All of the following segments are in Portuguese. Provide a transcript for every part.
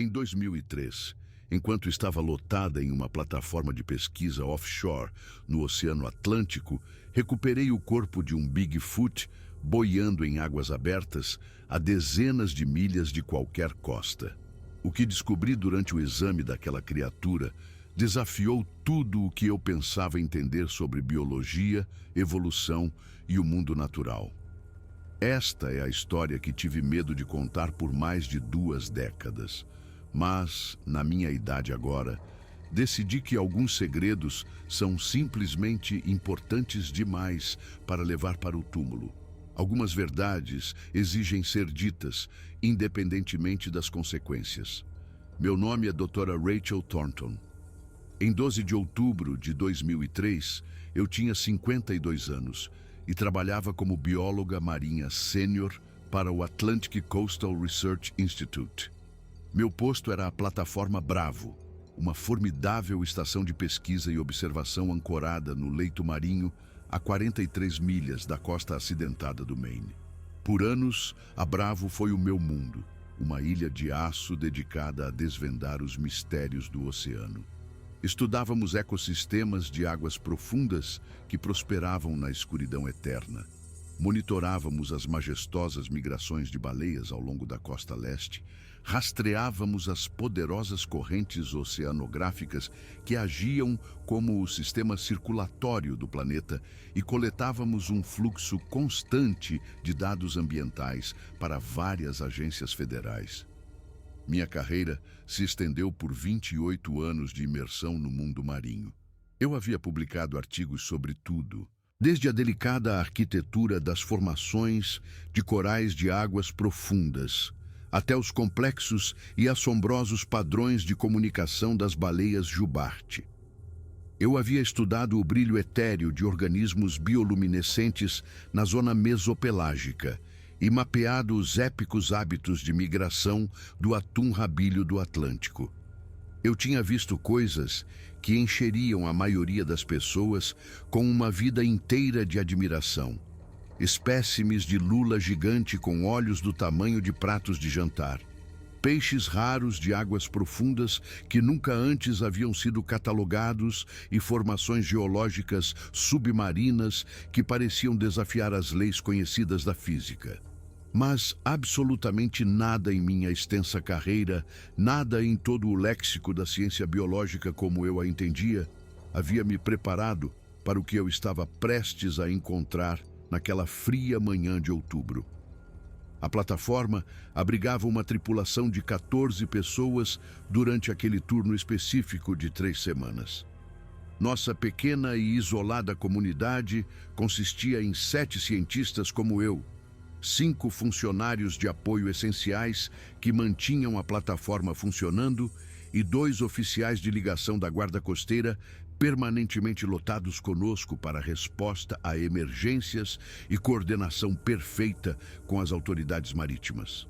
Em 2003, enquanto estava lotada em uma plataforma de pesquisa offshore no Oceano Atlântico, recuperei o corpo de um Bigfoot boiando em águas abertas a dezenas de milhas de qualquer costa. O que descobri durante o exame daquela criatura desafiou tudo o que eu pensava entender sobre biologia, evolução e o mundo natural. Esta é a história que tive medo de contar por mais de 2 décadas. Mas, na minha idade agora, decidi que alguns segredos são simplesmente importantes demais para levar para o túmulo. Algumas verdades exigem ser ditas, independentemente das consequências. Meu nome é Dra. Rachel Thornton. Em 12 de outubro de 2003, eu tinha 52 anos e trabalhava como bióloga marinha sênior para o Atlantic Coastal Research Institute. Meu posto era a plataforma Bravo, uma formidável estação de pesquisa e observação ancorada no leito marinho a 43 milhas da costa acidentada do Maine. Por anos, a Bravo foi o meu mundo, uma ilha de aço dedicada a desvendar os mistérios do oceano. Estudávamos ecossistemas de águas profundas que prosperavam na escuridão eterna. Monitorávamos as majestosas migrações de baleias ao longo da costa leste, rastreávamos as poderosas correntes oceanográficas que agiam como o sistema circulatório do planeta e coletávamos um fluxo constante de dados ambientais para várias agências federais. Minha carreira se estendeu por 28 anos de imersão no mundo marinho. Eu havia publicado artigos sobre tudo, desde a delicada arquitetura das formações de corais de águas profundas, até os complexos e assombrosos padrões de comunicação das baleias jubarte. Eu havia estudado o brilho etéreo de organismos bioluminescentes na zona mesopelágica e mapeado os épicos hábitos de migração do atum rabilho do Atlântico. Eu tinha visto coisas que encheriam a maioria das pessoas com uma vida inteira de admiração. Espécimes de lula gigante com olhos do tamanho de pratos de jantar. Peixes raros de águas profundas que nunca antes haviam sido catalogados e formações geológicas submarinas que pareciam desafiar as leis conhecidas da física. Mas absolutamente nada em minha extensa carreira, nada em todo o léxico da ciência biológica como eu a entendia, havia me preparado para o que eu estava prestes a encontrar naquela fria manhã de outubro. A plataforma abrigava uma tripulação de 14 pessoas durante aquele turno específico de 3 semanas. Nossa pequena e isolada comunidade consistia em 7 cientistas como eu, 5 funcionários de apoio essenciais que mantinham a plataforma funcionando e 2 oficiais de ligação da Guarda Costeira permanentemente lotados conosco para resposta a emergências e coordenação perfeita com as autoridades marítimas.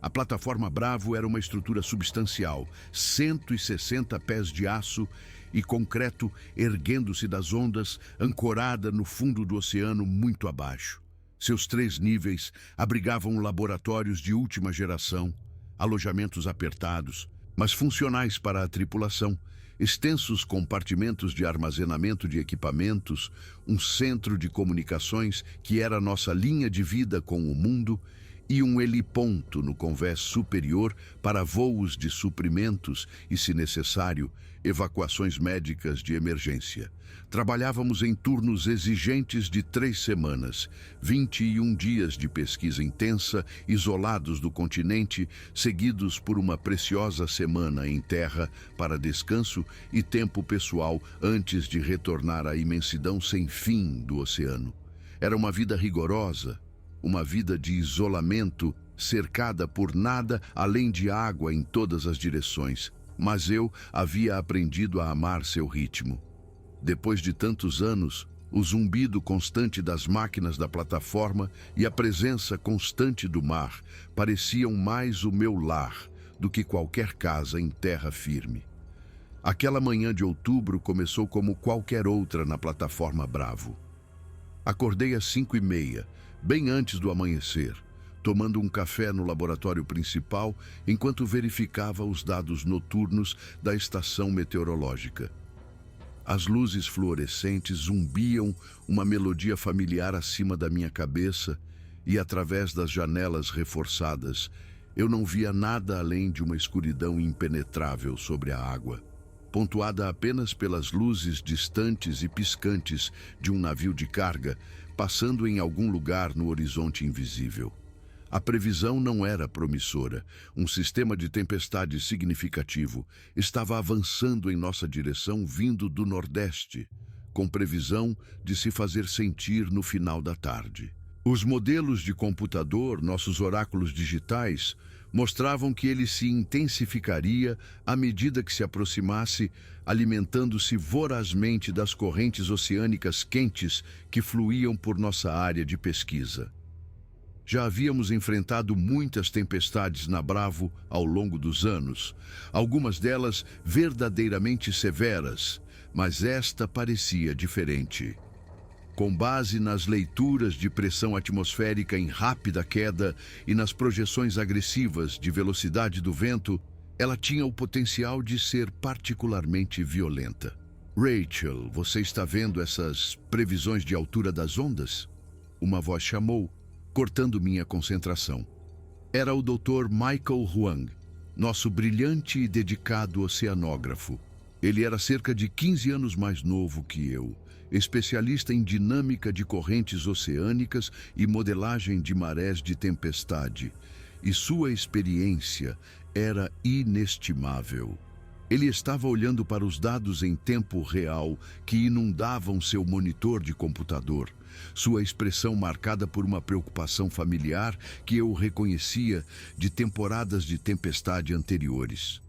A plataforma Bravo era uma estrutura substancial, 160 pés de aço e concreto erguendo-se das ondas, ancorada no fundo do oceano muito abaixo. Seus 3 níveis abrigavam laboratórios de última geração, alojamentos apertados, mas funcionais para a tripulação, extensos compartimentos de armazenamento de equipamentos, um centro de comunicações que era nossa linha de vida com o mundo e um heliponto no convés superior para voos de suprimentos e, se necessário, evacuações médicas de emergência. Trabalhávamos em turnos exigentes de 3 semanas, 21 dias de pesquisa intensa, isolados do continente, seguidos por uma preciosa semana em terra para descanso e tempo pessoal antes de retornar à imensidão sem fim do oceano. Era uma vida rigorosa, uma vida de isolamento, cercada por nada além de água em todas as direções. Mas eu havia aprendido a amar seu ritmo. Depois de tantos anos, o zumbido constante das máquinas da plataforma e a presença constante do mar pareciam mais o meu lar do que qualquer casa em terra firme. Aquela manhã de outubro começou como qualquer outra na plataforma Bravo. Acordei às 5h30, bem antes do amanhecer, tomando um café no laboratório principal enquanto verificava os dados noturnos da estação meteorológica. As luzes fluorescentes zumbiam uma melodia familiar acima da minha cabeça e, através das janelas reforçadas, eu não via nada além de uma escuridão impenetrável sobre a água, pontuada apenas pelas luzes distantes e piscantes de um navio de carga passando em algum lugar no horizonte invisível. A previsão não era promissora. Um sistema de tempestade significativo estava avançando em nossa direção vindo do Nordeste, com previsão de se fazer sentir no final da tarde. Os modelos de computador, nossos oráculos digitais, mostravam que ele se intensificaria à medida que se aproximasse, alimentando-se vorazmente das correntes oceânicas quentes que fluíam por nossa área de pesquisa. Já havíamos enfrentado muitas tempestades na Bravo ao longo dos anos, algumas delas verdadeiramente severas, mas esta parecia diferente. Com base nas leituras de pressão atmosférica em rápida queda e nas projeções agressivas de velocidade do vento, ela tinha o potencial de ser particularmente violenta. Rachel, você está vendo essas previsões de altura das ondas? Uma voz chamou, cortando minha concentração. Era o Dr. Michael Huang, nosso brilhante e dedicado oceanógrafo. Ele era cerca de 15 anos mais novo que eu, especialista em dinâmica de correntes oceânicas e modelagem de marés de tempestade, e sua experiência era inestimável. Ele estava olhando para os dados em tempo real que inundavam seu monitor de computador, sua expressão marcada por uma preocupação familiar que eu reconhecia de temporadas de tempestade anteriores.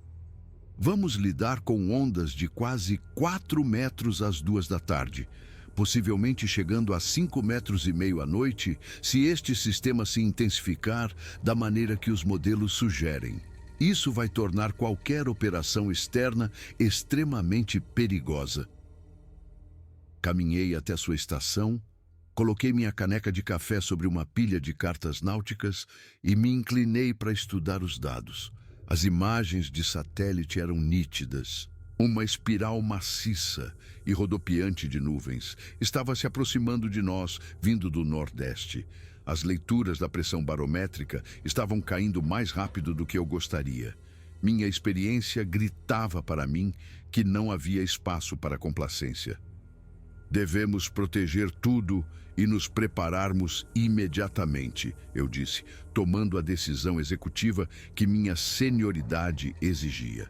Vamos lidar com ondas de quase 4 metros às 2 da tarde, possivelmente chegando a 5,5 metros à noite, se este sistema se intensificar da maneira que os modelos sugerem. Isso vai tornar qualquer operação externa extremamente perigosa. Caminhei até sua estação, coloquei minha caneca de café sobre uma pilha de cartas náuticas e me inclinei para estudar os dados. As imagens de satélite eram nítidas. Uma espiral maciça e rodopiante de nuvens estava se aproximando de nós, vindo do Nordeste. As leituras da pressão barométrica estavam caindo mais rápido do que eu gostaria. Minha experiência gritava para mim que não havia espaço para complacência. Devemos proteger tudo e nos prepararmos imediatamente, eu disse, tomando a decisão executiva que minha senioridade exigia.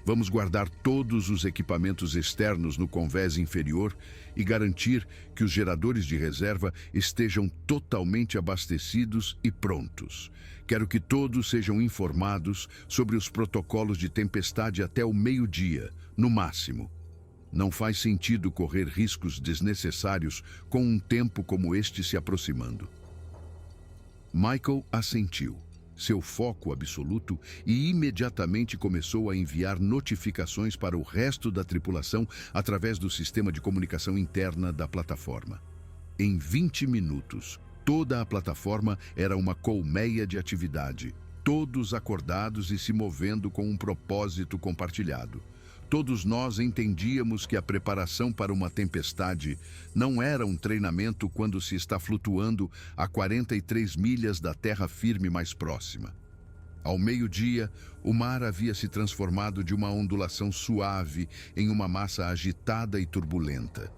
Vamos guardar todos os equipamentos externos no convés inferior e garantir que os geradores de reserva estejam totalmente abastecidos e prontos. Quero que todos sejam informados sobre os protocolos de tempestade até o meio-dia, no máximo. Não faz sentido correr riscos desnecessários com um tempo como este se aproximando. Michael assentiu, seu foco absoluto, e imediatamente começou a enviar notificações para o resto da tripulação através do sistema de comunicação interna da plataforma. Em 20 minutos, toda a plataforma era uma colmeia de atividade, todos acordados e se movendo com um propósito compartilhado. Todos nós entendíamos que a preparação para uma tempestade não era um treinamento quando se está flutuando a 43 milhas da terra firme mais próxima. Ao meio-dia, o mar havia se transformado de uma ondulação suave em uma massa agitada e turbulenta.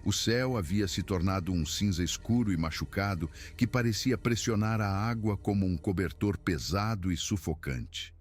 O céu havia se tornado um cinza escuro e machucado que parecia pressionar a água como um cobertor pesado e sufocante.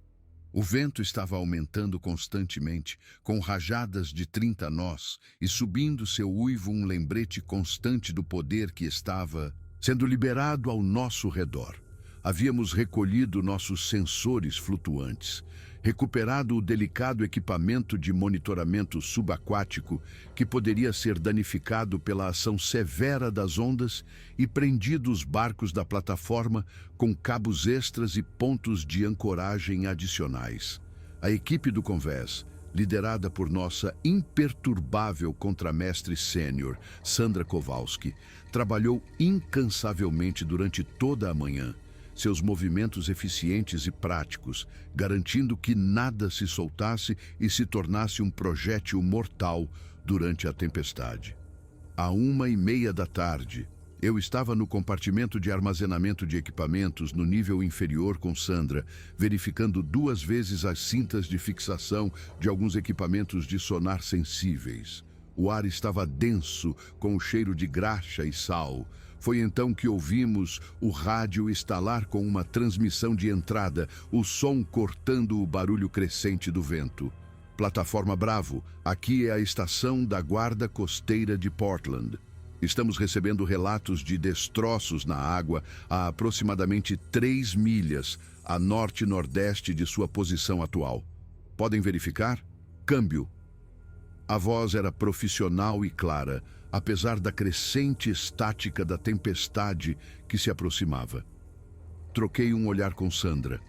O vento estava aumentando constantemente, com rajadas de 30 nós, e subindo seu uivo um lembrete constante do poder que estava sendo liberado ao nosso redor. Havíamos recolhido nossos sensores flutuantes, recuperado o delicado equipamento de monitoramento subaquático que poderia ser danificado pela ação severa das ondas e prendido os barcos da plataforma com cabos extras e pontos de ancoragem adicionais. A equipe do convés, liderada por nossa imperturbável contramestre sênior, Sandra Kowalski, trabalhou incansavelmente durante toda a manhã, seus movimentos eficientes e práticos, garantindo que nada se soltasse e se tornasse um projétil mortal durante a tempestade. À 1h30 da tarde, eu estava no compartimento de armazenamento de equipamentos no nível inferior com Sandra, verificando 2 vezes as cintas de fixação de alguns equipamentos de sonar sensíveis. O ar estava denso, com o cheiro de graxa e sal. Foi então que ouvimos o rádio estalar com uma transmissão de entrada, o som cortando o barulho crescente do vento. Plataforma Bravo, aqui é a estação da Guarda Costeira de Portland. Estamos recebendo relatos de destroços na água a aproximadamente 3 milhas a norte-nordeste de sua posição atual. Podem verificar? Câmbio. A voz era profissional e clara, apesar da crescente estática da tempestade que se aproximava. Troquei um olhar com Sandra.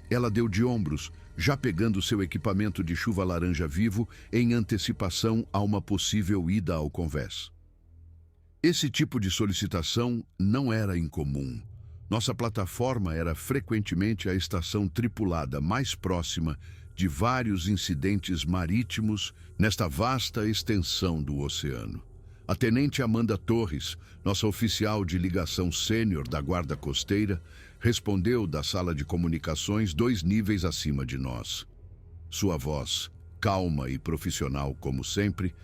Ela deu de ombros, já pegando seu equipamento de chuva laranja vivo em antecipação a uma possível ida ao convés. Esse tipo de solicitação não era incomum. Nossa plataforma era frequentemente a estação tripulada mais próxima de vários incidentes marítimos nesta vasta extensão do oceano. A tenente Amanda Torres, nossa oficial de ligação sênior da Guarda Costeira, respondeu da sala de comunicações 2 níveis acima de nós. Sua voz, calma e profissional como sempre,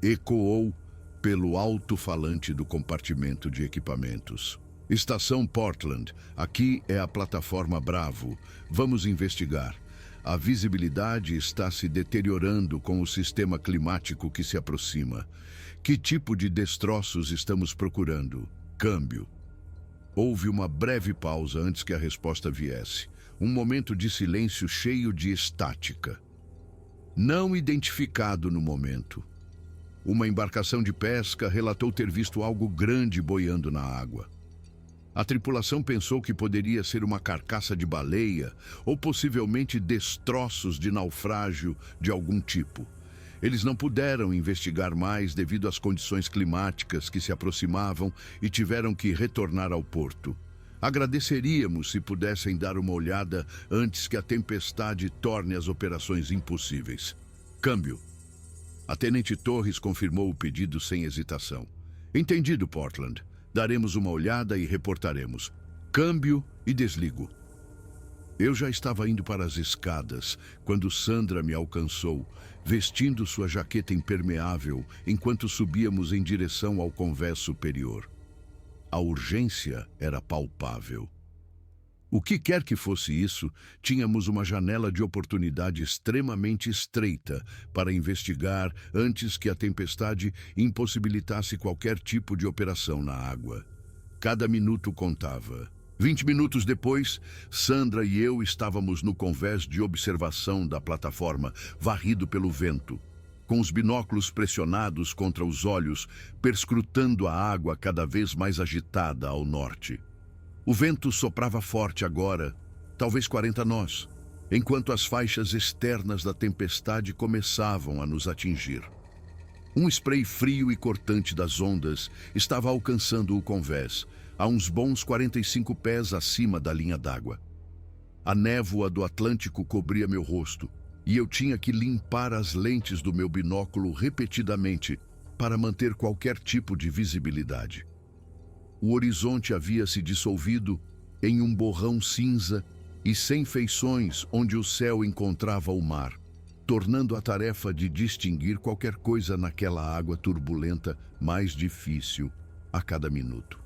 ecoou pelo alto-falante do compartimento de equipamentos. Estação Portland, aqui é a plataforma Bravo. Vamos investigar. A visibilidade está se deteriorando com o sistema climático que se aproxima. Que tipo de destroços estamos procurando? Câmbio. Houve uma breve pausa antes que a resposta viesse. Um momento de silêncio cheio de estática. Não identificado no momento. Uma embarcação de pesca relatou ter visto algo grande boiando na água. A tripulação pensou que poderia ser uma carcaça de baleia ou possivelmente destroços de naufrágio de algum tipo. Eles não puderam investigar mais devido às condições climáticas que se aproximavam e tiveram que retornar ao porto. Agradeceríamos se pudessem dar uma olhada antes que a tempestade torne as operações impossíveis. Câmbio. A tenente Torres confirmou o pedido sem hesitação. Entendido, Portland. Daremos uma olhada e reportaremos. Câmbio e desligo. Eu já estava indo para as escadas quando Sandra me alcançou, vestindo sua jaqueta impermeável enquanto subíamos em direção ao convés superior. A urgência era palpável. O que quer que fosse isso, tínhamos uma janela de oportunidade extremamente estreita para investigar antes que a tempestade impossibilitasse qualquer tipo de operação na água. Cada minuto contava. 20 minutos depois, Sandra e eu estávamos no convés de observação da plataforma, varrido pelo vento, com os binóculos pressionados contra os olhos, perscrutando a água cada vez mais agitada ao norte. O vento soprava forte agora, talvez 40 nós, enquanto as faixas externas da tempestade começavam a nos atingir. Um spray frio e cortante das ondas estava alcançando o convés, a uns bons 45 pés acima da linha d'água. A névoa do Atlântico cobria meu rosto, e eu tinha que limpar as lentes do meu binóculo repetidamente para manter qualquer tipo de visibilidade. O horizonte havia se dissolvido em um borrão cinza e sem feições onde o céu encontrava o mar, tornando a tarefa de distinguir qualquer coisa naquela água turbulenta mais difícil a cada minuto.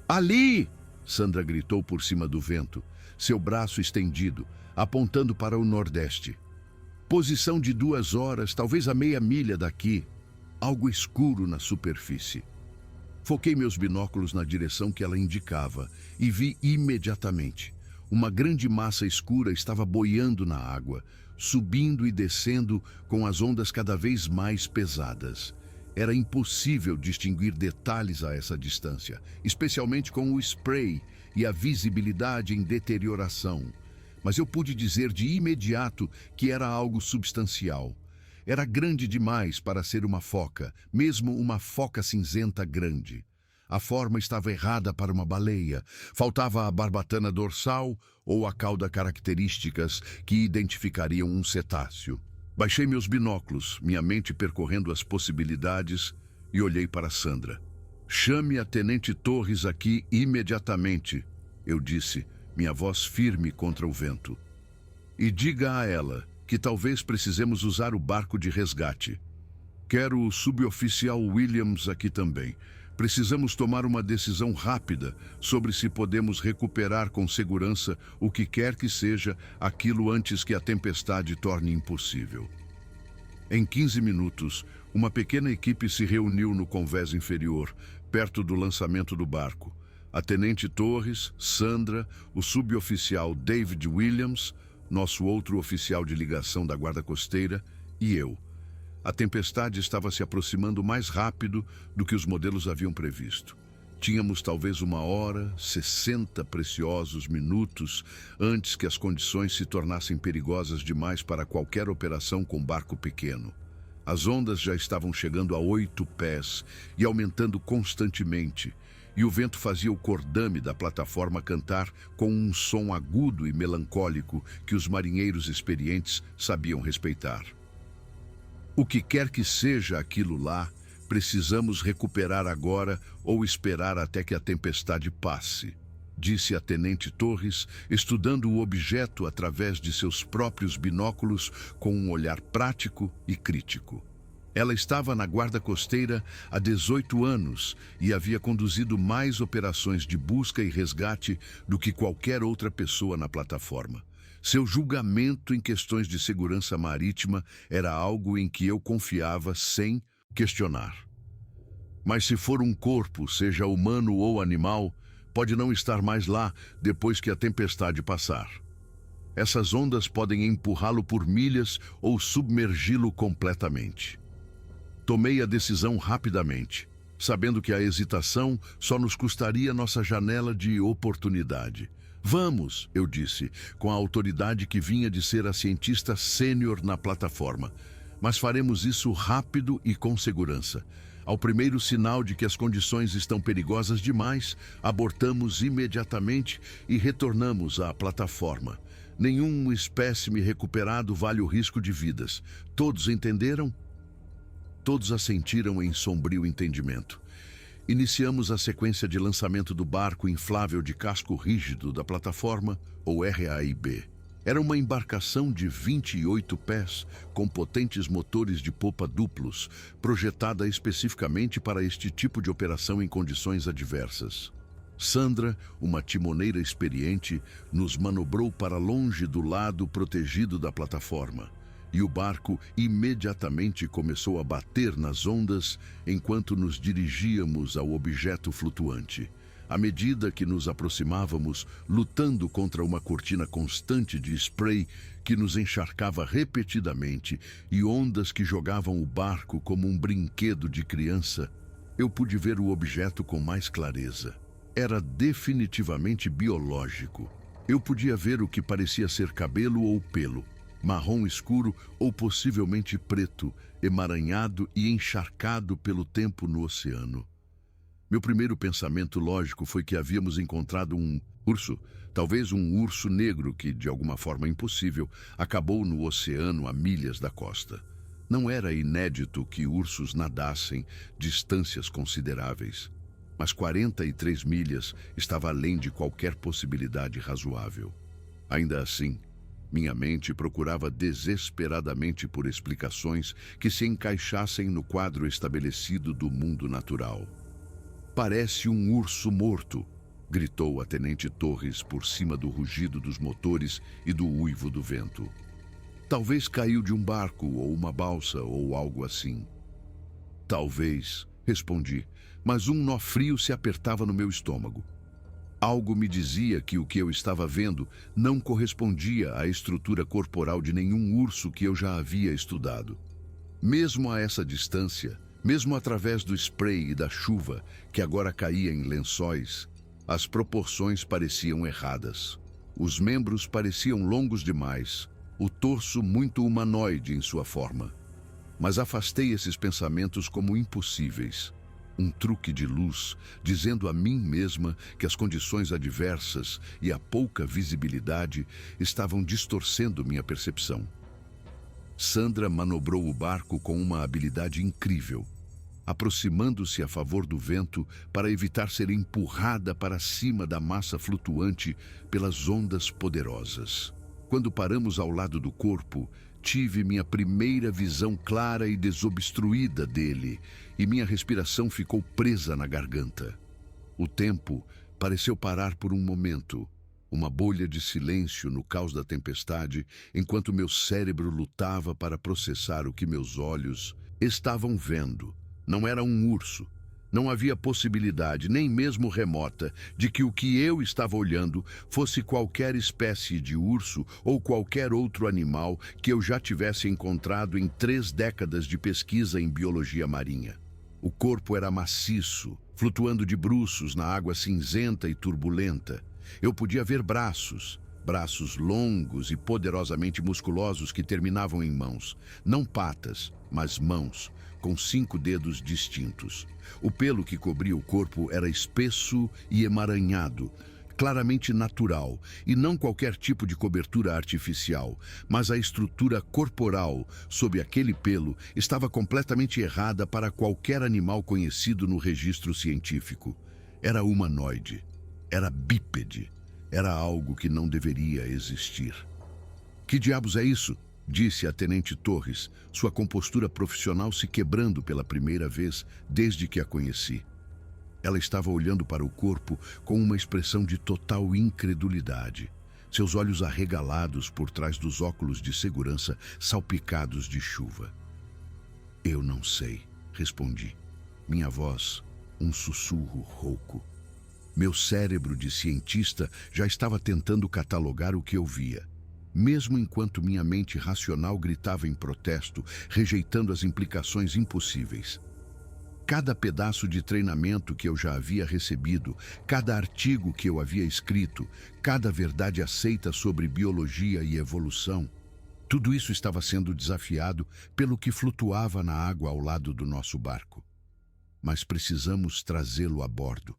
Ali! Sandra gritou por cima do vento, seu braço estendido, apontando para o nordeste. Posição de 2 horas, talvez a meia milha daqui, algo escuro na superfície. Foquei meus binóculos na direção que ela indicava e vi imediatamente. Uma grande massa escura estava boiando na água, subindo e descendo com as ondas cada vez mais pesadas. Era impossível distinguir detalhes a essa distância, especialmente com o spray e a visibilidade em deterioração. Mas eu pude dizer de imediato que era algo substancial. Era grande demais para ser uma foca, mesmo uma foca cinzenta grande. A forma estava errada para uma baleia. Faltava a barbatana dorsal ou a cauda características que identificariam um cetáceo. Baixei meus binóculos, minha mente percorrendo as possibilidades, e olhei para Sandra. "Chame a Tenente Torres aqui imediatamente", eu disse, minha voz firme contra o vento. "E diga a ela que talvez precisemos usar o barco de resgate. Quero o suboficial Williams aqui também. Precisamos tomar uma decisão rápida sobre se podemos recuperar com segurança o que quer que seja aquilo antes que a tempestade torne impossível." Em 15 minutos, uma pequena equipe se reuniu no convés inferior, perto do lançamento do barco. A Tenente Torres, Sandra, o suboficial David Williams, nosso outro oficial de ligação da Guarda Costeira, e eu. A tempestade estava se aproximando mais rápido do que os modelos haviam previsto. Tínhamos talvez 1 hora, 60 preciosos minutos antes que as condições se tornassem perigosas demais para qualquer operação com barco pequeno. As ondas já estavam chegando a 8 pés e aumentando constantemente, e o vento fazia o cordame da plataforma cantar com um som agudo e melancólico que os marinheiros experientes sabiam respeitar. "O que quer que seja aquilo lá, precisamos recuperar agora ou esperar até que a tempestade passe", disse a Tenente Torres, estudando o objeto através de seus próprios binóculos com um olhar prático e crítico. Ela estava na Guarda Costeira há 18 anos e havia conduzido mais operações de busca e resgate do que qualquer outra pessoa na plataforma. Seu julgamento em questões de segurança marítima era algo em que eu confiava sem questionar. Mas se for um corpo, seja humano ou animal, pode não estar mais lá depois que a tempestade passar. Essas ondas podem empurrá-lo por milhas ou submergi-lo completamente. Tomei a decisão rapidamente, sabendo que a hesitação só nos custaria nossa janela de oportunidade. "Vamos", eu disse, com a autoridade que vinha de ser a cientista sênior na plataforma. "Mas faremos isso rápido e com segurança. Ao primeiro sinal de que as condições estão perigosas demais, abortamos imediatamente e retornamos à plataforma. Nenhum espécime recuperado vale o risco de vidas. Todos entenderam?" Todos assentiram em sombrio entendimento. Iniciamos a sequência de lançamento do barco inflável de casco rígido da plataforma, ou RAIB. Era uma embarcação de 28 pés, com potentes motores de popa duplos, projetada especificamente para este tipo de operação em condições adversas. Sandra, uma timoneira experiente, nos manobrou para longe do lado protegido da plataforma, e o barco imediatamente começou a bater nas ondas enquanto nos dirigíamos ao objeto flutuante. À medida que nos aproximávamos, lutando contra uma cortina constante de spray que nos encharcava repetidamente e ondas que jogavam o barco como um brinquedo de criança, eu pude ver o objeto com mais clareza. Era definitivamente biológico. Eu podia ver o que parecia ser cabelo ou pelo, marrom escuro ou possivelmente preto, emaranhado e encharcado pelo tempo no oceano. Meu primeiro pensamento lógico foi que havíamos encontrado um urso, talvez um urso negro que, de alguma forma impossível, acabou no oceano a milhas da costa. Não era inédito que ursos nadassem distâncias consideráveis, mas 43 milhas estava além de qualquer possibilidade razoável. Ainda assim, minha mente procurava desesperadamente por explicações que se encaixassem no quadro estabelecido do mundo natural. "Parece um urso morto", gritou a Tenente Torres por cima do rugido dos motores e do uivo do vento. "Talvez caiu de um barco ou uma balsa ou algo assim." "Talvez", respondi, mas um nó frio se apertava no meu estômago. Algo me dizia que o que eu estava vendo não correspondia à estrutura corporal de nenhum urso que eu já havia estudado. Mesmo a essa distância, mesmo através do spray e da chuva que agora caía em lençóis, as proporções pareciam erradas. Os membros pareciam longos demais, o torso muito humanoide em sua forma. Mas afastei esses pensamentos como impossíveis. um truque de luz, dizendo a mim mesma que as condições adversas e a pouca visibilidade estavam distorcendo minha percepção. Sandra manobrou o barco com uma habilidade incrível, aproximando-se a favor do vento para evitar ser empurrada para cima da massa flutuante pelas ondas poderosas. Quando paramos ao lado do corpo, tive minha primeira visão clara e desobstruída dele, e minha respiração ficou presa na garganta. O tempo pareceu parar por um momento, uma bolha de silêncio no caos da tempestade, enquanto meu cérebro lutava para processar o que meus olhos estavam vendo. Não era um urso. Não havia possibilidade, nem mesmo remota, de que o que eu estava olhando fosse qualquer espécie de urso ou qualquer outro animal que eu já tivesse encontrado em 3 décadas de pesquisa em biologia marinha. O corpo era maciço, flutuando de bruços na água cinzenta e turbulenta. Eu podia ver braços longos e poderosamente musculosos que terminavam em mãos. Não patas, mas mãos, com 5 dedos distintos. O pelo que cobria o corpo era espesso e emaranhado, claramente natural, e não qualquer tipo de cobertura artificial, mas a estrutura corporal sob aquele pelo estava completamente errada para qualquer animal conhecido no registro científico. Era humanoide, era bípede, era algo que não deveria existir. Que diabos é isso? Disse a Tenente Torres, sua compostura profissional se quebrando pela primeira vez desde que a conheci. Ela estava olhando para o corpo com uma expressão de total incredulidade, seus olhos arregalados por trás dos óculos de segurança salpicados de chuva. Eu não sei, respondi. Minha voz, um sussurro rouco. Meu cérebro de cientista já estava tentando catalogar o que eu via, mesmo enquanto minha mente racional gritava em protesto, rejeitando as implicações impossíveis. Cada pedaço de treinamento que eu já havia recebido, cada artigo que eu havia escrito, cada verdade aceita sobre biologia e evolução, tudo isso estava sendo desafiado pelo que flutuava na água ao lado do nosso barco. Mas precisamos trazê-lo a bordo.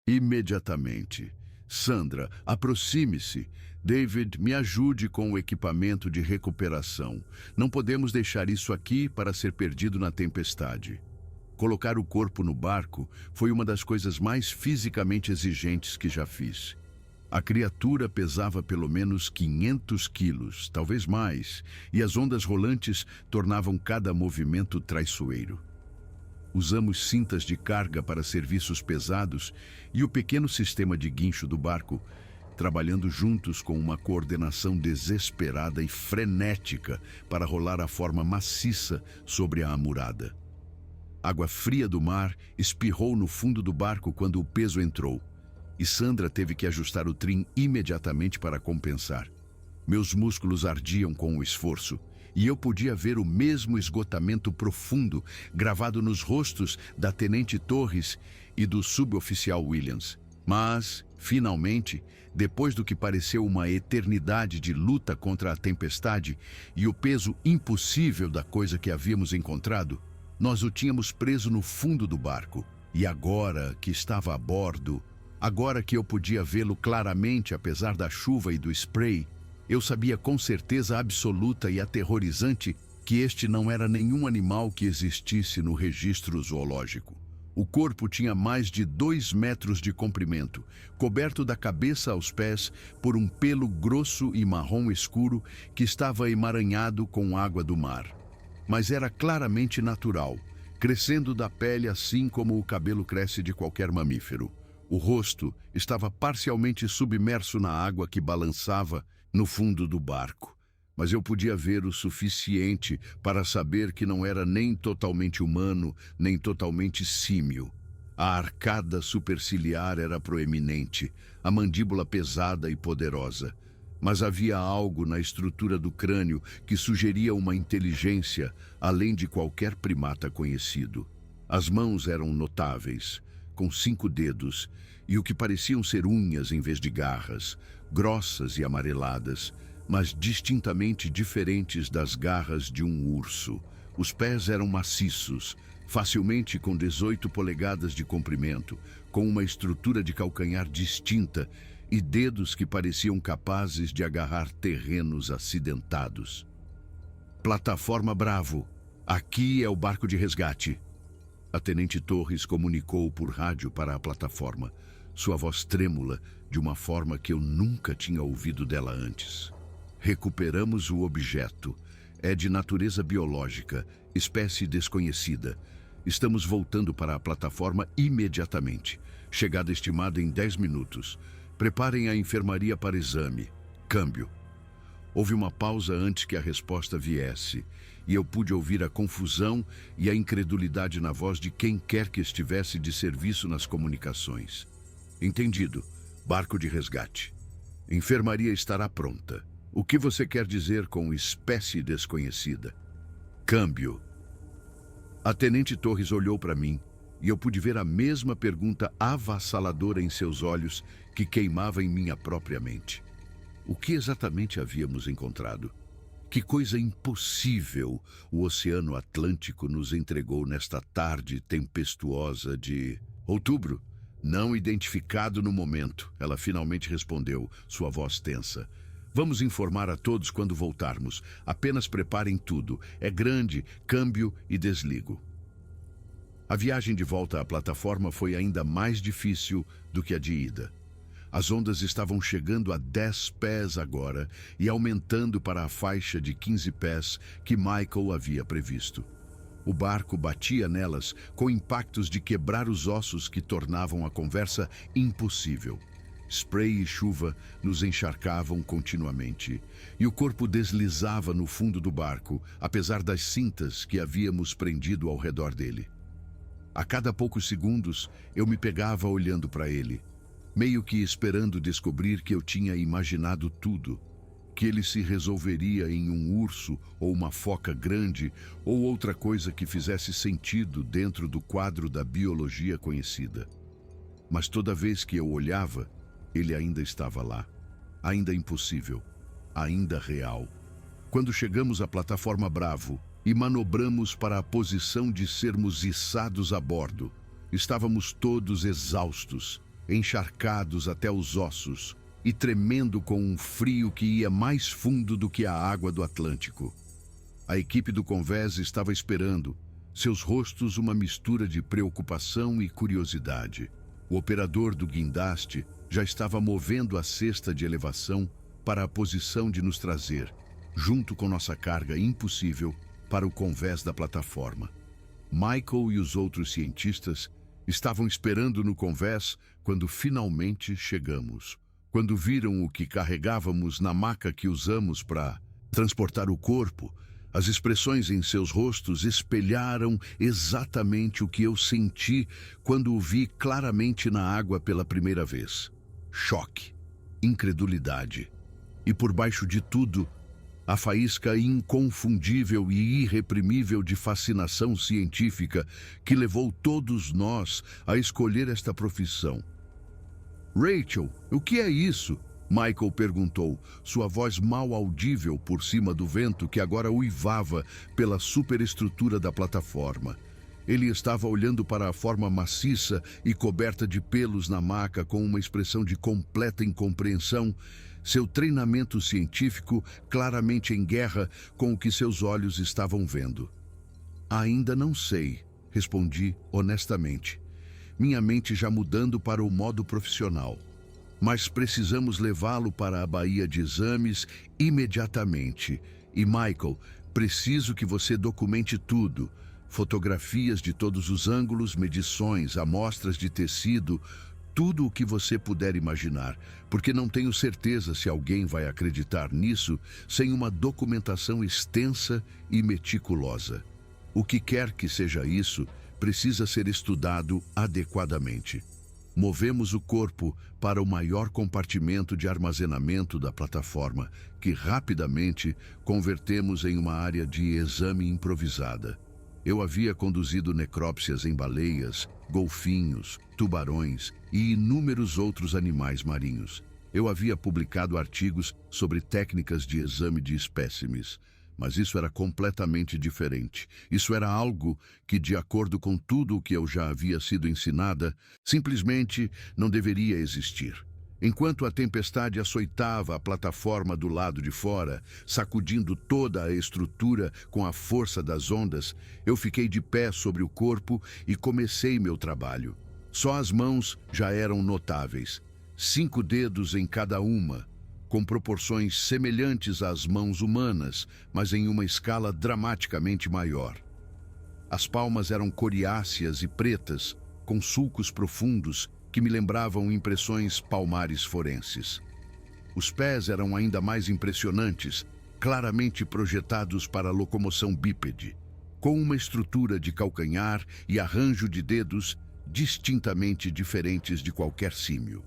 Imediatamente. Sandra, aproxime-se. David, me ajude com o equipamento de recuperação. Não podemos deixar isso aqui para ser perdido na tempestade. Colocar o corpo no barco foi uma das coisas mais fisicamente exigentes que já fiz. A criatura pesava pelo menos 500 quilos, talvez mais, e as ondas rolantes tornavam cada movimento traiçoeiro. Usamos cintas de carga para serviços pesados e o pequeno sistema de guincho do barco, trabalhando juntos com uma coordenação desesperada e frenética para rolar a forma maciça sobre a amurada. Água fria do mar espirrou no fundo do barco quando o peso entrou, e Sandra teve que ajustar o trim imediatamente para compensar. Meus músculos ardiam com o esforço, e eu podia ver o mesmo esgotamento profundo gravado nos rostos da Tenente Torres e do suboficial Williams. Mas, finalmente, depois do que pareceu uma eternidade de luta contra a tempestade e o peso impossível da coisa que havíamos encontrado, nós o tínhamos preso no fundo do barco. E agora que estava a bordo, agora que eu podia vê-lo claramente apesar da chuva e do spray, eu sabia com certeza absoluta e aterrorizante que este não era nenhum animal que existisse no registro zoológico. O corpo tinha mais de 2 metros de comprimento, coberto da cabeça aos pés por um pelo grosso e marrom escuro que estava emaranhado com água do mar. Mas era claramente natural, crescendo da pele assim como o cabelo cresce de qualquer mamífero. O rosto estava parcialmente submerso na água que balançava no fundo do barco, mas eu podia ver o suficiente para saber que não era nem totalmente humano, nem totalmente símio. A arcada superciliar era proeminente, a mandíbula pesada e poderosa, mas havia algo na estrutura do crânio que sugeria uma inteligência além de qualquer primata conhecido. As mãos eram notáveis, com 5 dedos, e o que pareciam ser unhas em vez de garras, grossas e amareladas, mas distintamente diferentes das garras de um urso. Os pés eram maciços, facilmente com 18 polegadas de comprimento, com uma estrutura de calcanhar distinta e dedos que pareciam capazes de agarrar terrenos acidentados. Plataforma Bravo, aqui é o barco de resgate. A Tenente Torres comunicou por rádio para a plataforma, sua voz trêmula de uma forma que eu nunca tinha ouvido dela antes. Recuperamos o objeto. É de natureza biológica, espécie desconhecida. Estamos voltando para a plataforma imediatamente. Chegada estimada em 10 minutos. Preparem a enfermaria para exame. Câmbio. Houve uma pausa antes que a resposta viesse, e eu pude ouvir a confusão e a incredulidade na voz de quem quer que estivesse de serviço nas comunicações. Entendido. Barco de resgate. Enfermaria estará pronta. O que você quer dizer com espécie desconhecida? Câmbio. A Tenente Torres olhou para mim e eu pude ver a mesma pergunta avassaladora em seus olhos que queimava em minha própria mente. O que exatamente havíamos encontrado? Que coisa impossível o Oceano Atlântico nos entregou nesta tarde tempestuosa de outubro? Não identificado no momento, ela finalmente respondeu, sua voz tensa. Vamos informar a todos quando voltarmos. Apenas preparem tudo. É grande, câmbio e desligo. A viagem de volta à plataforma foi ainda mais difícil do que a de ida. As ondas estavam chegando a 10 pés agora e aumentando para a faixa de 15 pés que Michael havia previsto. O barco batia nelas com impactos de quebrar os ossos que tornavam a conversa impossível. Spray e chuva nos encharcavam continuamente, e o corpo deslizava no fundo do barco, apesar das cintas que havíamos prendido ao redor dele. A cada poucos segundos, eu me pegava olhando para ele, meio que esperando descobrir que eu tinha imaginado tudo, que ele se resolveria em um urso ou uma foca grande ou outra coisa que fizesse sentido dentro do quadro da biologia conhecida. Mas toda vez que eu olhava, ele ainda estava lá, ainda impossível, ainda real. Quando chegamos à plataforma Bravo e manobramos para a posição de sermos içados a bordo, estávamos todos exaustos, encharcados até os ossos e tremendo com um frio que ia mais fundo do que a água do Atlântico. A equipe do Convés estava esperando, seus rostos uma mistura de preocupação e curiosidade. O operador do guindaste já estava movendo a cesta de elevação para a posição de nos trazer, junto com nossa carga impossível, para o convés da plataforma. Michael e os outros cientistas estavam esperando no convés quando finalmente chegamos. Quando viram o que carregávamos na maca que usamos para transportar o corpo, as expressões em seus rostos espelharam exatamente o que eu senti quando o vi claramente na água pela primeira vez. Choque, incredulidade e, por baixo de tudo, a faísca inconfundível e irreprimível de fascinação científica que levou todos nós a escolher esta profissão. Rachel, o que é isso? Michael perguntou, sua voz mal audível por cima do vento que agora uivava pela superestrutura da plataforma. Ele estava olhando para a forma maciça e coberta de pelos na maca com uma expressão de completa incompreensão, seu treinamento científico claramente em guerra com o que seus olhos estavam vendo. Ainda não sei, respondi honestamente, minha mente já mudando para o modo profissional. Mas precisamos levá-lo para a baía de exames imediatamente. E, Michael, preciso que você documente tudo. Fotografias de todos os ângulos, medições, amostras de tecido, tudo o que você puder imaginar, porque não tenho certeza se alguém vai acreditar nisso sem uma documentação extensa e meticulosa. O que quer que seja isso, precisa ser estudado adequadamente. Movemos o corpo para o maior compartimento de armazenamento da plataforma, que rapidamente convertemos em uma área de exame improvisada. Eu havia conduzido necrópsias em baleias, golfinhos, tubarões e inúmeros outros animais marinhos. Eu havia publicado artigos sobre técnicas de exame de espécimes, Mas isso era completamente diferente. Isso era algo que, de acordo com tudo o que eu já havia sido ensinada, simplesmente não deveria existir. Enquanto a tempestade açoitava a plataforma do lado de fora, sacudindo toda a estrutura com a força das ondas, eu fiquei de pé sobre o corpo e comecei meu trabalho. Só as mãos já eram notáveis. 5 dedos em cada uma, com proporções semelhantes às mãos humanas, mas em uma escala dramaticamente maior. As palmas eram coriáceas e pretas, com sulcos profundos que me lembravam impressões palmares forenses. Os pés eram ainda mais impressionantes, claramente projetados para a locomoção bípede, com uma estrutura de calcanhar e arranjo de dedos distintamente diferentes de qualquer símio.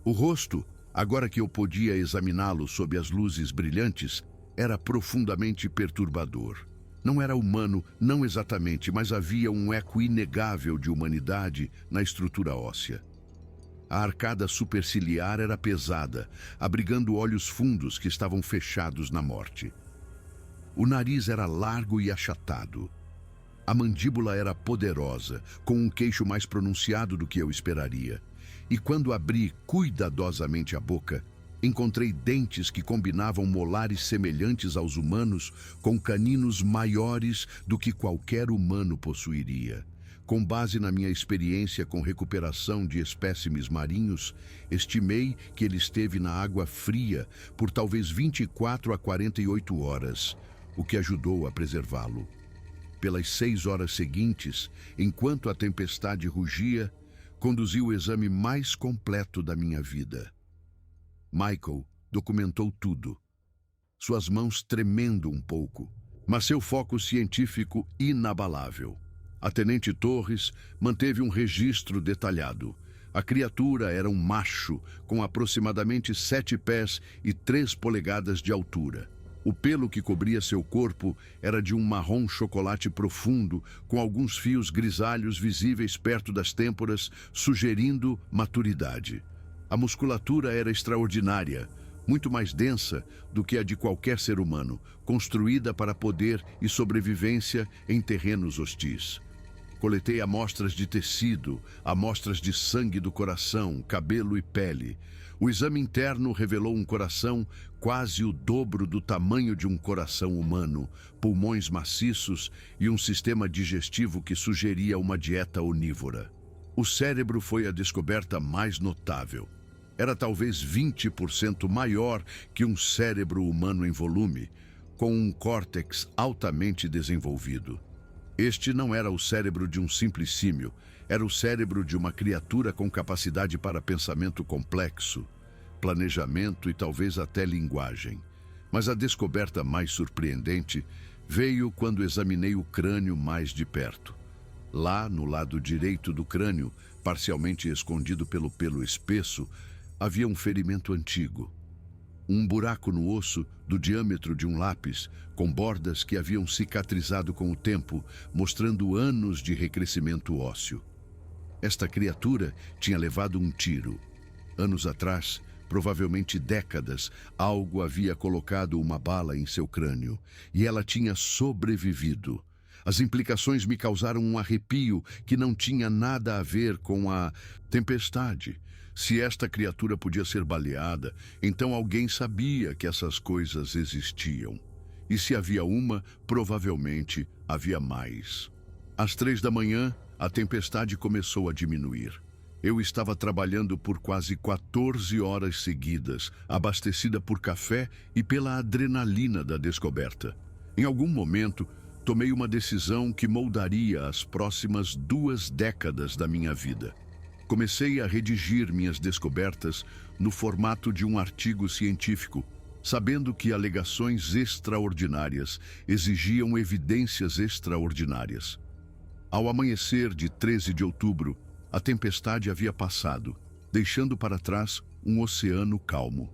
O rosto, agora que eu podia examiná-lo sob as luzes brilhantes, era profundamente perturbador. Não era humano, não exatamente, mas havia um eco inegável de humanidade na estrutura óssea. A arcada superciliar era pesada, abrigando olhos fundos que estavam fechados na morte. O nariz era largo e achatado. A mandíbula era poderosa, com um queixo mais pronunciado do que eu esperaria. E quando abri cuidadosamente a boca, encontrei dentes que combinavam molares semelhantes aos humanos com caninos maiores do que qualquer humano possuiria. Com base na minha experiência com recuperação de espécimes marinhos, estimei que ele esteve na água fria por talvez 24 a 48 horas, o que ajudou a preservá-lo. Pelas 6 horas seguintes, enquanto a tempestade rugia, conduzi o exame mais completo da minha vida. Michael documentou tudo, suas mãos tremendo um pouco, mas seu foco científico inabalável. A Tenente Torres manteve um registro detalhado. A criatura era um macho com aproximadamente 7 pés e 3 polegadas de altura. O pelo que cobria seu corpo era de um marrom chocolate profundo, com alguns fios grisalhos visíveis perto das têmporas, sugerindo maturidade. A musculatura era extraordinária, muito mais densa do que a de qualquer ser humano, construída para poder e sobrevivência em terrenos hostis. Coletei amostras de tecido, amostras de sangue do coração, cabelo e pele. O exame interno revelou um coração quase o dobro do tamanho de um coração humano, pulmões maciços e um sistema digestivo que sugeria uma dieta onívora. O cérebro foi a descoberta mais notável. Era talvez 20% maior que um cérebro humano em volume, com um córtex altamente desenvolvido. Este não era o cérebro de um simples símio, era o cérebro de uma criatura com capacidade para pensamento complexo, planejamento e talvez até linguagem. Mas a descoberta mais surpreendente veio quando examinei o crânio mais de perto. Lá, no lado direito do crânio, parcialmente escondido pelo pelo espesso, havia um ferimento antigo. Um buraco no osso do diâmetro de um lápis, com bordas que haviam cicatrizado com o tempo, mostrando anos de recrescimento ósseo. Esta criatura tinha levado um tiro. Anos atrás, provavelmente décadas, algo havia colocado uma bala em seu crânio, e ela tinha sobrevivido. As implicações me causaram um arrepio que não tinha nada a ver com a tempestade. Se esta criatura podia ser baleada, então alguém sabia que essas coisas existiam. E se havia uma, provavelmente havia mais. Às 3 da manhã, a tempestade começou a diminuir. Eu estava trabalhando por quase 14 horas seguidas, abastecida por café e pela adrenalina da descoberta. Em algum momento, tomei uma decisão que moldaria as próximas 2 décadas da minha vida. Comecei a redigir minhas descobertas no formato de um artigo científico, sabendo que alegações extraordinárias exigiam evidências extraordinárias. Ao amanhecer de 13 de outubro, a tempestade havia passado, deixando para trás um oceano calmo.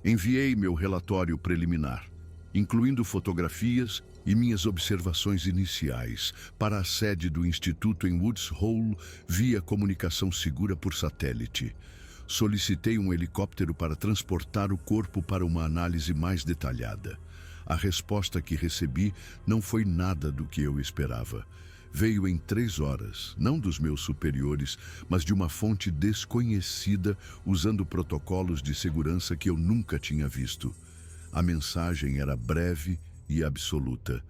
Enviei meu relatório preliminar, incluindo fotografias e minhas observações iniciais, para a sede do Instituto em Woods Hole via comunicação segura por satélite. Solicitei um helicóptero para transportar o corpo para uma análise mais detalhada. A resposta que recebi não foi nada do que eu esperava. Veio em 3 horas, não dos meus superiores, mas de uma fonte desconhecida, usando protocolos de segurança que eu nunca tinha visto. A mensagem era breve e absoluta.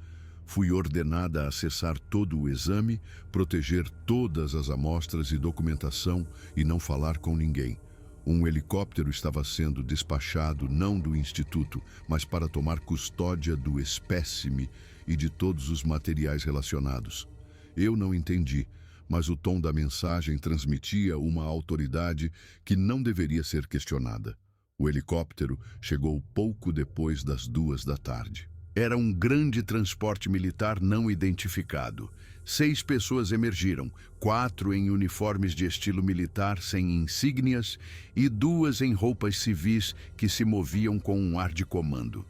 Fui ordenada a acessar todo o exame, proteger todas as amostras e documentação e não falar com ninguém. Um helicóptero estava sendo despachado não do instituto, mas para tomar custódia do espécime e de todos os materiais relacionados. Eu não entendi, mas o tom da mensagem transmitia uma autoridade que não deveria ser questionada. O helicóptero chegou pouco depois das 2 da tarde. Era um grande transporte militar não identificado. 6 pessoas emergiram, 4 em uniformes de estilo militar sem insígnias e 2 em roupas civis que se moviam com um ar de comando.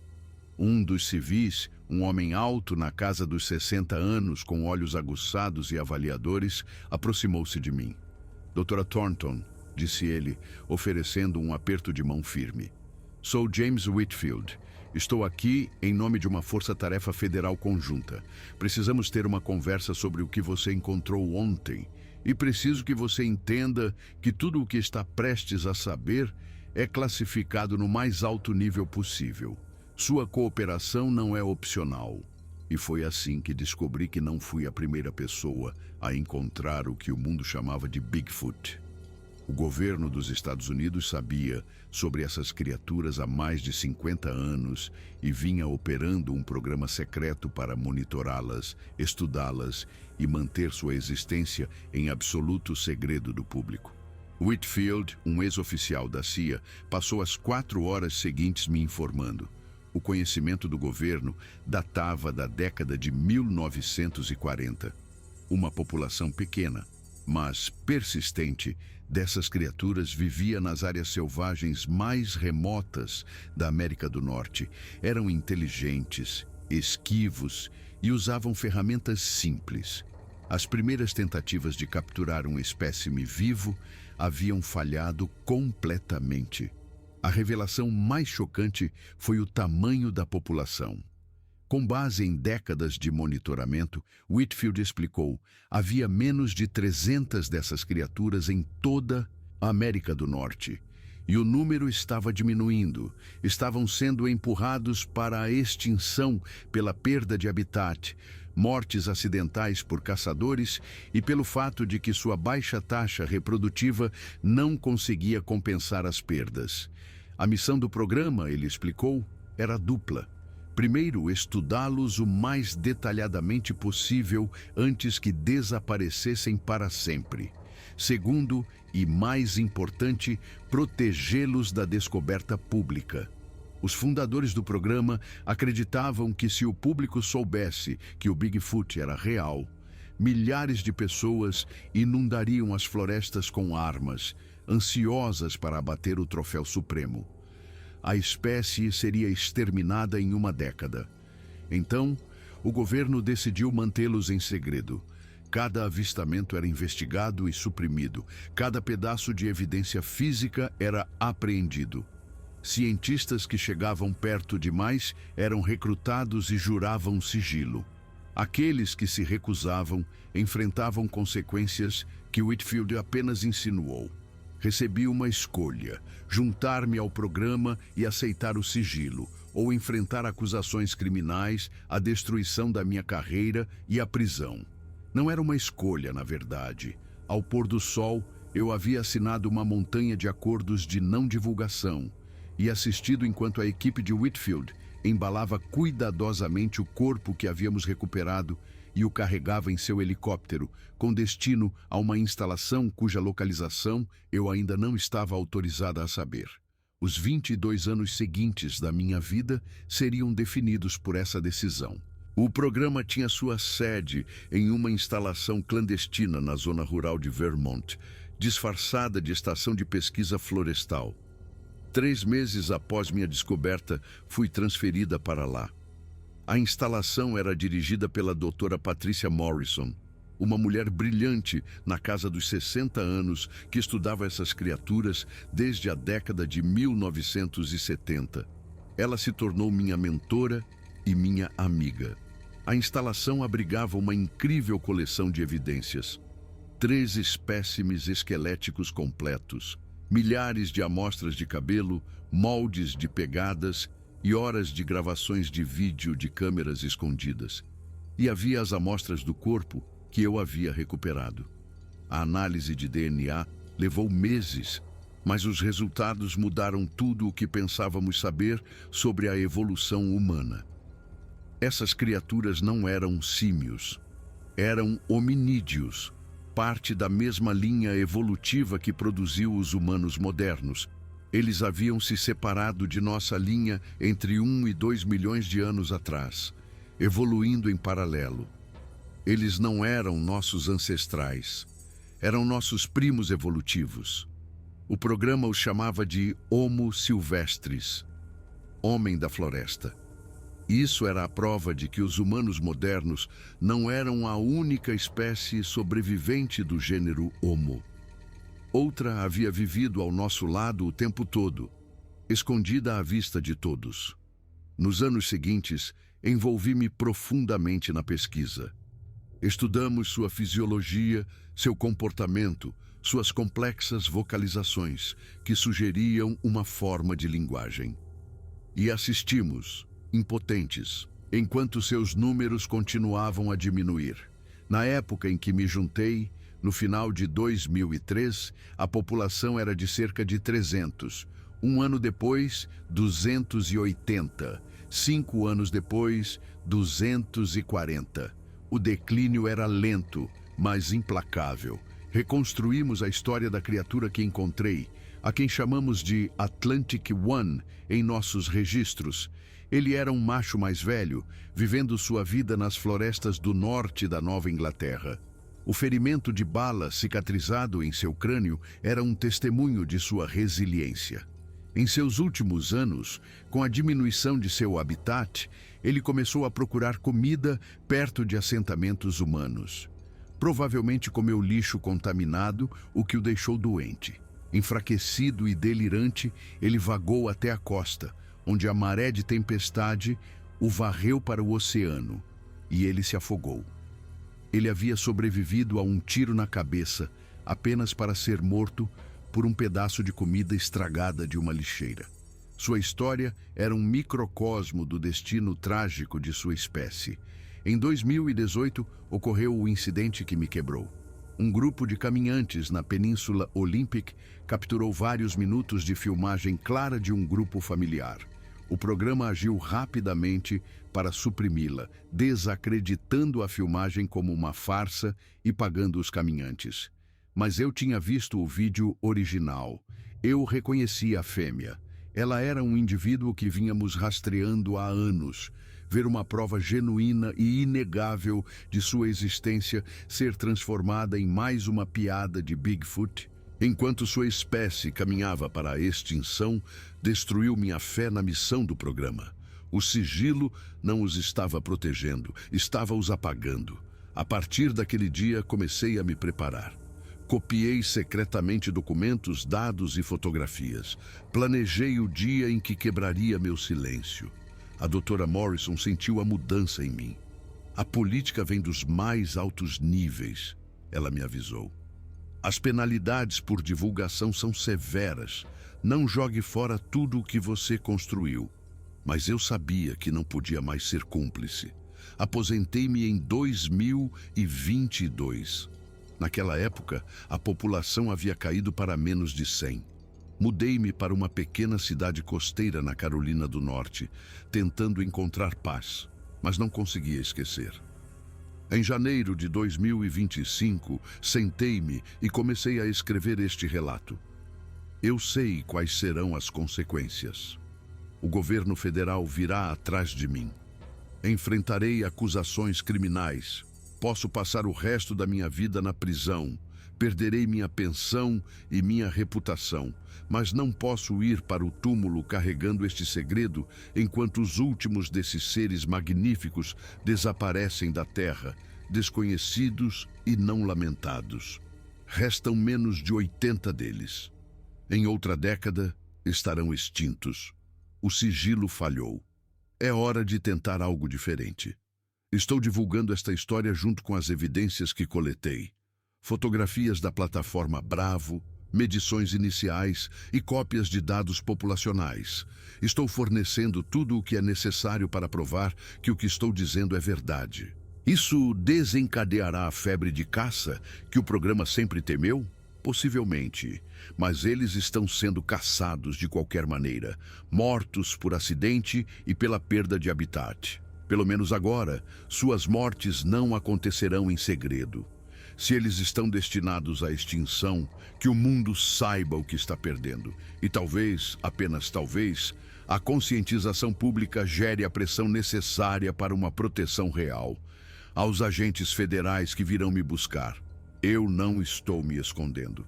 Um dos civis, um homem alto na casa dos 60 anos, com olhos aguçados e avaliadores, aproximou-se de mim. "Doutora Thornton", disse ele, oferecendo um aperto de mão firme. "Sou James Whitfield. Estou aqui em nome de uma força-tarefa federal conjunta. Precisamos ter uma conversa sobre o que você encontrou ontem e preciso que você entenda que tudo o que está prestes a saber é classificado no mais alto nível possível. Sua cooperação não é opcional." E foi assim que descobri que não fui a primeira pessoa a encontrar o que o mundo chamava de Bigfoot. O governo dos Estados Unidos sabia sobre essas criaturas há mais de 50 anos e vinha operando um programa secreto para monitorá-las, estudá-las e manter sua existência em absoluto segredo do público. Whitfield, um ex-oficial da CIA, passou as 4 horas seguintes me informando. O conhecimento do governo datava da década de 1940. Uma população pequena, mas persistente, dessas criaturas vivia nas áreas selvagens mais remotas da América do Norte. Eram inteligentes, esquivos e usavam ferramentas simples. As primeiras tentativas de capturar um espécime vivo haviam falhado completamente. A revelação mais chocante foi o tamanho da população. Com base em décadas de monitoramento, Whitfield explicou, havia menos de 300 dessas criaturas em toda a América do Norte. E o número estava diminuindo. Estavam sendo empurrados para a extinção pela perda de habitat, mortes acidentais por caçadores e pelo fato de que sua baixa taxa reprodutiva não conseguia compensar as perdas. A missão do programa, ele explicou, era dupla. Primeiro, estudá-los o mais detalhadamente possível antes que desaparecessem para sempre. Segundo, e mais importante, protegê-los da descoberta pública. Os fundadores do programa acreditavam que se o público soubesse que o Bigfoot era real, milhares de pessoas inundariam as florestas com armas, ansiosas para abater o troféu supremo. A espécie seria exterminada em 1 década. Então, o governo decidiu mantê-los em segredo. Cada avistamento era investigado e suprimido. Cada pedaço de evidência física era apreendido. Cientistas que chegavam perto demais eram recrutados e juravam sigilo. Aqueles que se recusavam enfrentavam consequências que Whitfield apenas insinuou. Recebi uma escolha: juntar-me ao programa e aceitar o sigilo, ou enfrentar acusações criminais, a destruição da minha carreira e a prisão. Não era uma escolha, na verdade. Ao pôr do sol, eu havia assinado uma montanha de acordos de não divulgação e assistido enquanto a equipe de Whitfield embalava cuidadosamente o corpo que havíamos recuperado e o carregava em seu helicóptero, com destino a uma instalação cuja localização eu ainda não estava autorizada a saber. Os 22 anos seguintes da minha vida seriam definidos por essa decisão. O programa tinha sua sede em uma instalação clandestina na zona rural de Vermont, disfarçada de estação de pesquisa florestal. 3 meses após minha descoberta, fui transferida para lá. A instalação era dirigida pela doutora Patricia Morrison, uma mulher brilhante na casa dos 60 anos que estudava essas criaturas desde a década de 1970. Ela se tornou minha mentora e minha amiga. A instalação abrigava uma incrível coleção de evidências. 13 espécimes esqueléticos completos, milhares de amostras de cabelo, moldes de pegadas e horas de gravações de vídeo de câmeras escondidas. E havia as amostras do corpo que eu havia recuperado. A análise de DNA levou meses, mas os resultados mudaram tudo o que pensávamos saber sobre a evolução humana. Essas criaturas não eram símios, eram hominídeos, parte da mesma linha evolutiva que produziu os humanos modernos. Eles haviam se separado de nossa linha entre 1 e 2 milhões de anos atrás, evoluindo em paralelo. Eles não eram nossos ancestrais, eram nossos primos evolutivos. O programa os chamava de Homo silvestris, homem da floresta. Isso era a prova de que os humanos modernos não eram a única espécie sobrevivente do gênero Homo. Outra havia vivido ao nosso lado o tempo todo, escondida à vista de todos. Nos anos seguintes, envolvi-me profundamente na pesquisa. Estudamos sua fisiologia, seu comportamento, suas complexas vocalizações, que sugeriam uma forma de linguagem. E assistimos, impotentes, enquanto seus números continuavam a diminuir. Na época em que me juntei, no final de 2003, a população era de cerca de 300. Um ano depois, 280. 5 anos depois, 240. O declínio era lento, mas implacável. Reconstruímos a história da criatura que encontrei, a quem chamamos de Atlantic One em nossos registros. Ele era um macho mais velho, vivendo sua vida nas florestas do norte da Nova Inglaterra. O ferimento de bala cicatrizado em seu crânio era um testemunho de sua resiliência. Em seus últimos anos, com a diminuição de seu habitat, ele começou a procurar comida perto de assentamentos humanos. Provavelmente comeu lixo contaminado, o que o deixou doente. Enfraquecido e delirante, ele vagou até a costa, onde a maré de tempestade o varreu para o oceano, e ele se afogou. Ele havia sobrevivido a um tiro na cabeça, apenas para ser morto por um pedaço de comida estragada de uma lixeira. Sua história era um microcosmo do destino trágico de sua espécie. Em 2018, ocorreu o incidente que me quebrou. Um grupo de caminhantes na Península Olympic capturou vários minutos de filmagem clara de um grupo familiar. O programa agiu rapidamente para suprimi-la, desacreditando a filmagem como uma farsa e pagando os caminhantes. Mas eu tinha visto o vídeo original. Eu reconheci a fêmea. Ela era um indivíduo que vínhamos rastreando há anos. Ver uma prova genuína e inegável de sua existência ser transformada em mais uma piada de Bigfoot, enquanto sua espécie caminhava para a extinção, destruiu minha fé na missão do programa. O sigilo não os estava protegendo, estava os apagando. A partir daquele dia, comecei a me preparar. Copiei secretamente documentos, dados e fotografias. Planejei o dia em que quebraria meu silêncio. A doutora Morrison sentiu a mudança em mim. A política vem dos mais altos níveis, ela me avisou. As penalidades por divulgação são severas. Não jogue fora tudo o que você construiu. Mas eu sabia que não podia mais ser cúmplice. Aposentei-me em 2022. Naquela época, a população havia caído para menos de 100. Mudei-me para uma pequena cidade costeira na Carolina do Norte, tentando encontrar paz, mas não conseguia esquecer. Em janeiro de 2025, sentei-me e comecei a escrever este relato. Eu sei quais serão as consequências. O governo federal virá atrás de mim. Enfrentarei acusações criminais. Posso passar o resto da minha vida na prisão. Perderei minha pensão e minha reputação, mas não posso ir para o túmulo carregando este segredo enquanto os últimos desses seres magníficos desaparecem da terra, desconhecidos e não lamentados. Restam menos de 80 deles. Em outra década, estarão extintos. O sigilo falhou. É hora de tentar algo diferente. Estou divulgando esta história junto com as evidências que coletei. Fotografias da plataforma Bravo, medições iniciais e cópias de dados populacionais. Estou fornecendo tudo o que é necessário para provar que o que estou dizendo é verdade. Isso desencadeará a febre de caça que o programa sempre temeu? Possivelmente, mas eles estão sendo caçados de qualquer maneira, mortos por acidente e pela perda de habitat. Pelo menos agora, suas mortes não acontecerão em segredo. Se eles estão destinados à extinção, que o mundo saiba o que está perdendo. E talvez, apenas talvez, a conscientização pública gere a pressão necessária para uma proteção real. Aos agentes federais que virão me buscar, eu não estou me escondendo.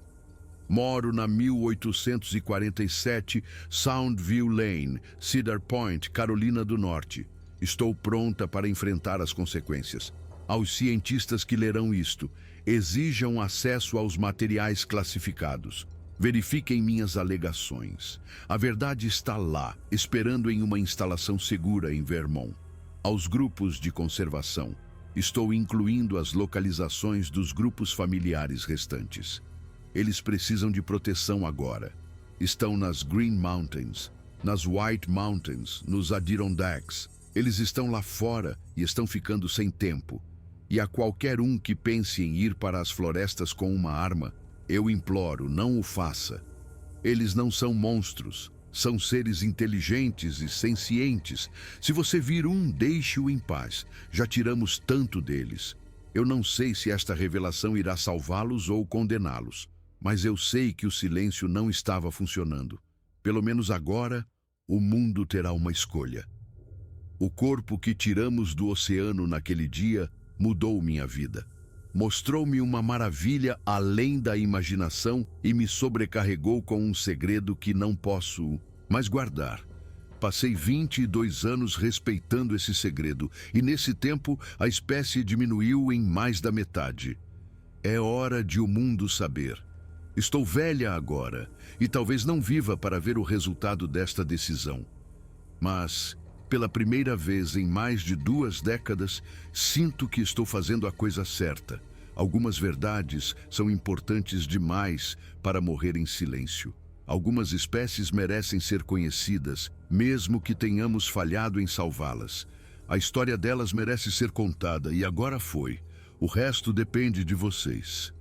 Moro na 1847 Soundview Lane, Cedar Point, Carolina do Norte. Estou pronta para enfrentar as consequências. Aos cientistas que lerão isto, exijam acesso aos materiais classificados. Verifiquem minhas alegações. A verdade está lá, esperando em uma instalação segura em Vermont. Aos grupos de conservação, estou incluindo as localizações dos grupos familiares restantes. Eles precisam de proteção agora. Estão nas Green Mountains, nas White Mountains, nos Adirondacks. Eles estão lá fora e estão ficando sem tempo. E a qualquer um que pense em ir para as florestas com uma arma, eu imploro, não o faça. Eles não são monstros, são seres inteligentes e sencientes. Se você vir um, deixe-o em paz. Já tiramos tanto deles. Eu não sei se esta revelação irá salvá-los ou condená-los, mas eu sei que o silêncio não estava funcionando. Pelo menos agora, o mundo terá uma escolha. O corpo que tiramos do oceano naquele dia mudou minha vida. Mostrou-me uma maravilha além da imaginação e me sobrecarregou com um segredo que não posso mais guardar. Passei 22 anos respeitando esse segredo e nesse tempo a espécie diminuiu em mais da metade. É hora de o mundo saber. Estou velha agora e talvez não viva para ver o resultado desta decisão. Mas, pela primeira vez em mais de 2 décadas, sinto que estou fazendo a coisa certa. Algumas verdades são importantes demais para morrer em silêncio. Algumas espécies merecem ser conhecidas, mesmo que tenhamos falhado em salvá-las. A história delas merece ser contada e agora foi. O resto depende de vocês.